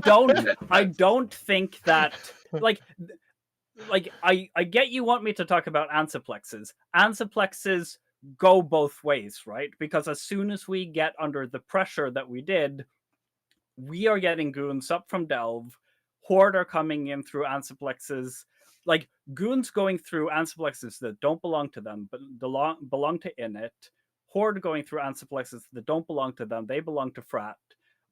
H: don't think that like I get you want me to talk about ansiplexes. Ansiplexes go both ways, right? Because as soon as we get under the pressure that we did, we are getting goons up from Delve. Horde are coming in through ansiplexes. Like goons going through ansiplexes that don't belong to them, but belong to Init. Horde going through ansiplexes that don't belong to them, they belong to Frat.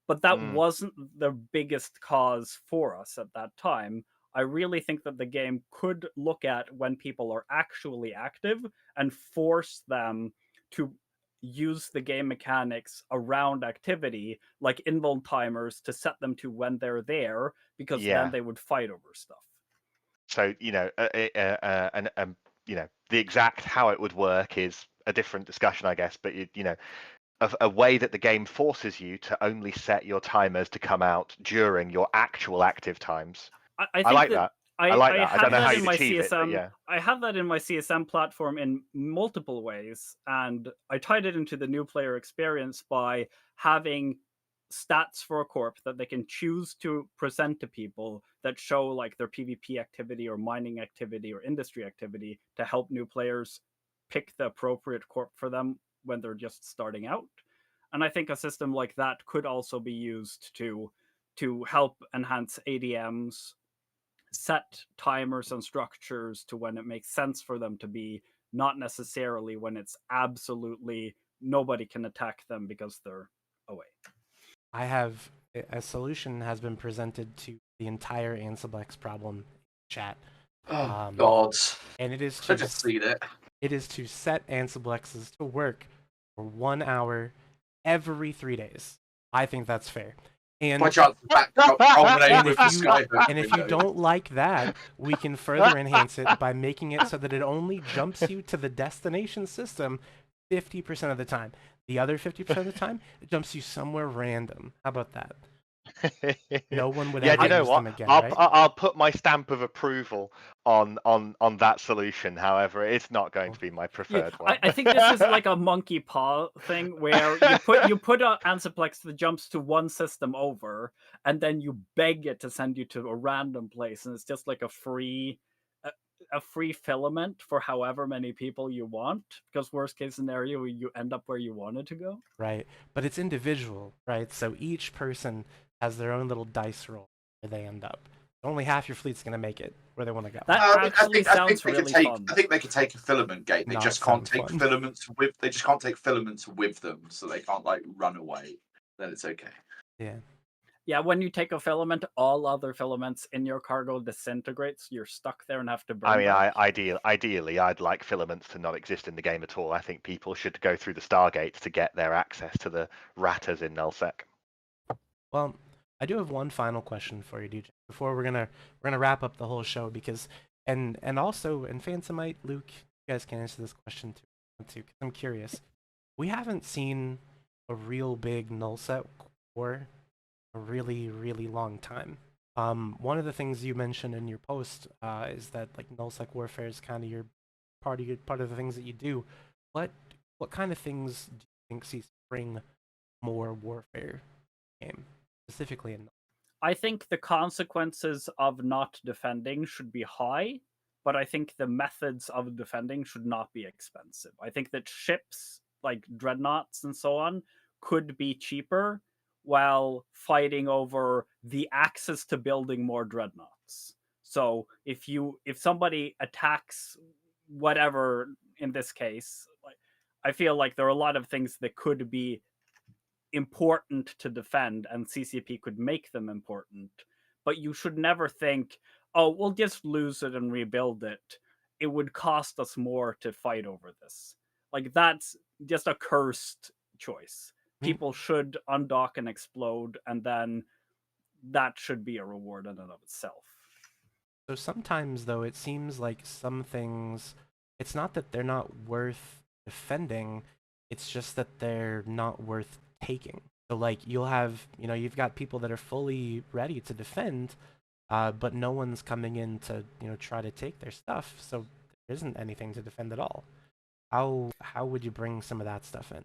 H: But that wasn't the biggest cause for us at that time. I really think that the game could look at when people are actually active and force them to use the game mechanics around activity, like invuln timers, to set them to when they're there, because then they would fight over stuff.
J: So, you know, you know, the exact how it would work is a different discussion, I guess. But you know, a way that the game forces you to only set your timers to come out during your actual active times. I like that. I like that. I don't know how you achieve it, but yeah.
H: I have that in my CSM platform in multiple ways, and I tied it into the new player experience by having stats for a corp that they can choose to present to people that show like their PvP activity or mining activity or industry activity to help new players pick the appropriate corp for them when they're just starting out. And I think a system like that could also be used to help enhance ADMs, set timers and structures to when it makes sense for them to be, not necessarily when it's absolutely nobody can attack them because they're away.
I: I have a solution has been presented to the entire Ansiblex problem chat.
L: Oh God!
I: And it is
L: I just seen it.
I: It is to set Ansiblexes to work for 1 hour every 3 days. I think that's fair. And if you don't like that, we can further enhance it by making it so that it only jumps you to the destination system 50% of the time. The other 50% of the time, it jumps you somewhere random. How about that? No one would
J: Yeah,
I: ever
J: do you know
I: use
J: what?
I: them again,
J: I'll
I: right?
J: I'll put my stamp of approval on that solution. However, it's not going to be my
H: Yeah,
J: preferred one.
H: I think this is like a monkey paw thing where you put a Ansiplex that jumps to one system over, and then you beg it to send you to a random place, and it's just like a free filament for however many people you want. Because worst case scenario, you end up where you wanted to go.
I: Right. But it's individual, right? So each person has their own little dice roll where they end up. Only half your fleet's gonna make it where they want to go.
H: That actually sounds really fun.
L: I think they could take a filament gate. They
I: Not
L: just can't
I: sound
L: take
I: fun.
L: filaments with. They just can't take filaments with them, so they can't like run away. Then it's okay.
I: Yeah.
H: Yeah, when you take a filament, all other filaments in your cargo disintegrates. You're stuck there and have to burn.
J: I mean,
H: them.
J: ideally, I'd like filaments to not exist in the game at all. I think people should go through the Stargates to get their access to the ratters in nullsec.
I: Well, I do have one final question for you, DJ, before we're gonna wrap up the whole show, because and also Phantomite, Luke, you guys can answer this question too, because I'm curious. We haven't seen a real big nullsec war a really, really long time. One of the things you mentioned in your post is that like nullsec warfare is kind of your part of the things that you do. What kind of things do you think sees bring more warfare game, specifically in?
H: I think the consequences of not defending should be high, but I think the methods of defending should not be expensive. I think that ships like dreadnoughts and so on could be cheaper while fighting over the access to building more dreadnoughts. So if somebody attacks whatever in this case, like, I feel like there are a lot of things that could be important to defend and CCP could make them important, but you should never think, oh, we'll just lose it and rebuild it. It would cost us more to fight over this. Like, that's just a cursed choice. People should undock and explode, and then that should be a reward in and of itself.
I: So sometimes, though, it seems like some things, it's not that they're not worth defending, it's just that they're not worth taking. So, like, you'll have, you've got people that are fully ready to defend, but no one's coming in to, try to take their stuff, so there isn't anything to defend at all. How would you bring some of that stuff in?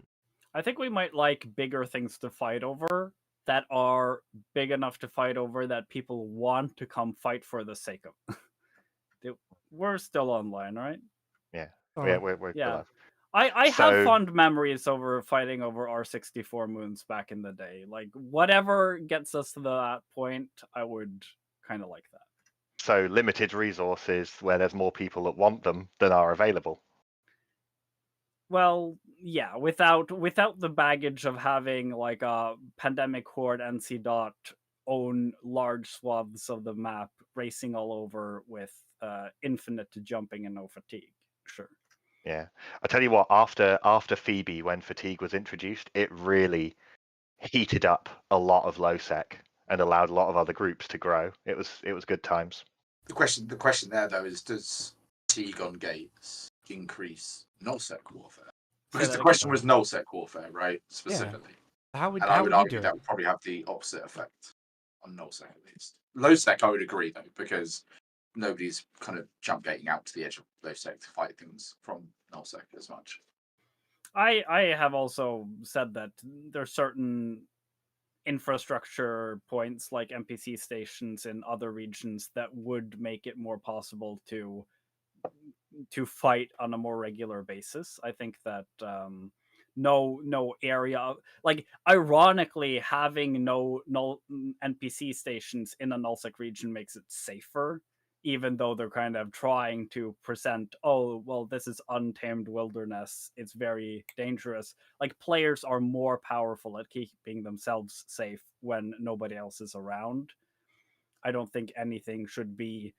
H: I think we might like bigger things to fight over that are big enough to fight over that people want to come fight for the sake of. We're still online, right?
J: Yeah, we're
H: yeah.
J: alive.
H: I have fond memories over fighting over R64 moons back in the day. Like, whatever gets us to that point, I would kind of like that.
J: So limited resources where there's more people that want them than are available.
H: Well, yeah, without the baggage of having like a pandemic horde NC dot own large swaths of the map, racing all over with infinite jumping and no fatigue. Sure.
J: Yeah, I tell you what. After Phoebe, when fatigue was introduced, it really heated up a lot of low sec and allowed a lot of other groups to grow. It was good times.
L: The question there though is, does fatigue on gates increase nullsec warfare? Because the question was nullsec warfare, right? Specifically.
I: Yeah. How would
L: argue
I: you do
L: that would probably have the opposite effect on nullsec at least. Low sec, I would agree though, because nobody's kind of jump gating out to the edge of low sec to fight things from nullsec as much.
H: I have also said that there are certain infrastructure points like NPC stations in other regions that would make it more possible to fight on a more regular basis. I think that no area, like, ironically, having no NPC stations in a nullsec region makes it safer, even though they're kind of trying to present, oh, well, this is untamed wilderness, it's very dangerous. Like, players are more powerful at keeping themselves safe when nobody else is around. I don't think anything should be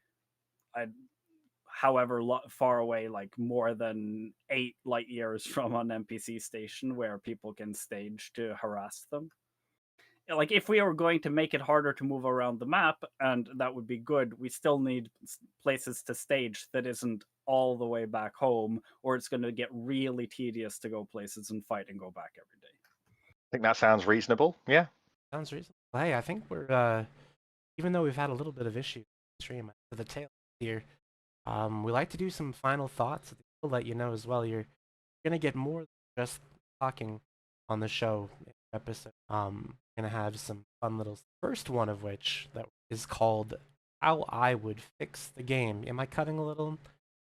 H: however far away, like more than 8 light years from an NPC station where people can stage to harass them. Like, if we are going to make it harder to move around the map, and that would be good, we still need places to stage that isn't all the way back home, or it's going to get really tedious to go places and fight and go back every day.
J: I think that sounds reasonable. Yeah.
I: Sounds reasonable. Well, hey, I think we're even though we've had a little bit of issue stream to the tail here, we like to do some final thoughts. We'll let you know as well. You're gonna get more than just talking on the show episode. Gonna have some fun little. First one of which that is called "How I Would Fix the Game." Am I cutting a little?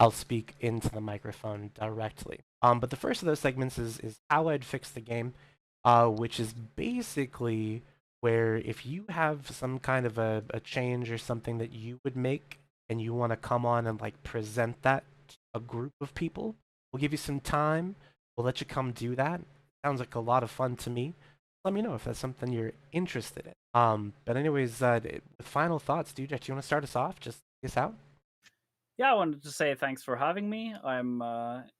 I: I'll speak into the microphone directly. But the first of those segments is "How I'd Fix the Game," which is basically where if you have some kind of a change or something that you would make and you want to come on and like present that to a group of people, we'll give you some time. We'll let you come do that. Sounds like a lot of fun to me. Let me know if that's something you're interested in. But anyways, with final thoughts, Dujek, do you want to start us off? Just take us out.
H: Yeah, I wanted to say thanks for having me. I'm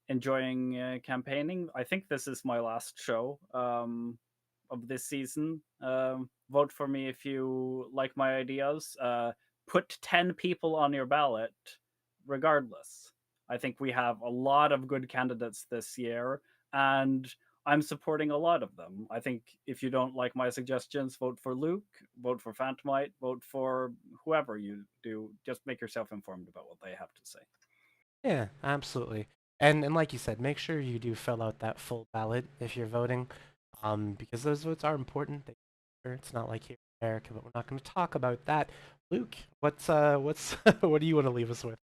H: enjoying campaigning. I think this is my last show of this season. Vote for me if you like my ideas. Put 10 people on your ballot, regardless. I think we have a lot of good candidates this year, and I'm supporting a lot of them. I think if you don't like my suggestions, vote for Luke, vote for Phantomite, vote for whoever you do. Just make yourself informed about what they have to say.
I: Yeah, absolutely. And like you said, make sure you do fill out that full ballot if you're voting, because those votes are important. It's not like here in America, but we're not going to talk about that. Luke, what's what do you want to leave us with?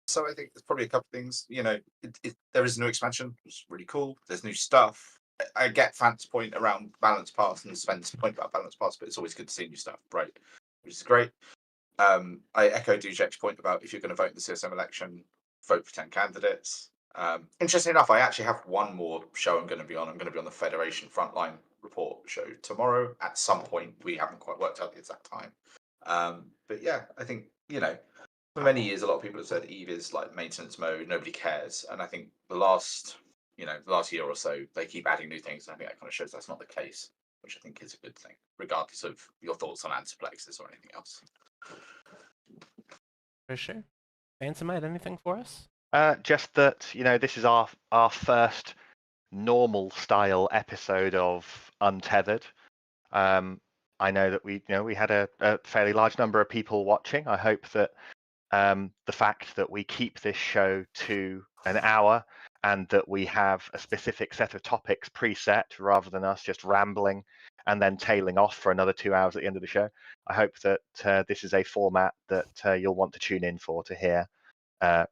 M: So I think there's probably a couple of things. You know, there is a new expansion, which is really cool. There's new stuff. I get Fant's point around balance pass and Sven's point about balance pass, but it's always good to see new stuff, right? Which is great. I echo Dujek's point about if you're going to vote in the CSM election, vote for 10 candidates. Interesting enough, I actually have one more show I'm going to be on. I'm going to be on the Federation Frontline Report show tomorrow at some point. We haven't quite worked out the exact time. But yeah, I think, you know, for many years, a lot of people have said Eve is like maintenance mode, nobody cares. And I think the last year or so, they keep adding new things. And I think that kind of shows that's not the case, which I think is a good thing, regardless of your thoughts on antiplexes or anything else.
I: For sure. Phantomite, anything for us?
J: Just that, you know, this is our first normal style episode of Untethered. I know that we had a fairly large number of people watching. I hope that the fact that we keep this show to an hour and that we have a specific set of topics preset rather than us just rambling and then tailing off for another 2 hours at the end of the show. I hope that this is a format that you'll want to tune in for to hear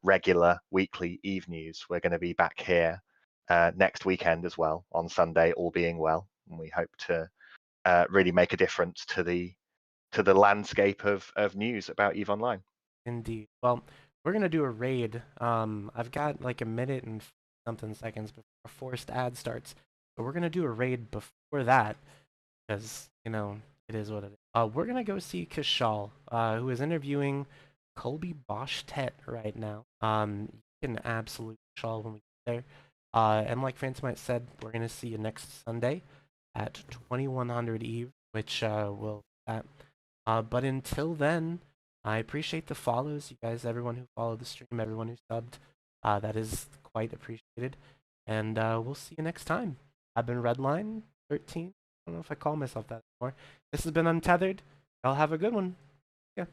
J: regular weekly Eve news. We're going to be back here next weekend as well on Sunday, all being well, and we hope to really make a difference to the landscape of news about Eve Online.
I: Indeed. Well, we're gonna do a raid. I've got like a minute and something seconds before a forced ad starts, but we're gonna do a raid before that because you know it is what it is. We're gonna go see Kishal, who is interviewing Colby Bosch-Tet right now. You can absolute Kishal when we get there. And like Phantomite said, we're gonna see you next Sunday at 2100 Eve, which will that. But until then, I appreciate the follows, you guys, everyone who followed the stream, everyone who subbed. That is quite appreciated. And we'll see you next time. I've been Redline 13. I don't know if I call myself that anymore. This has been Untethered. Y'all have a good one. Yeah.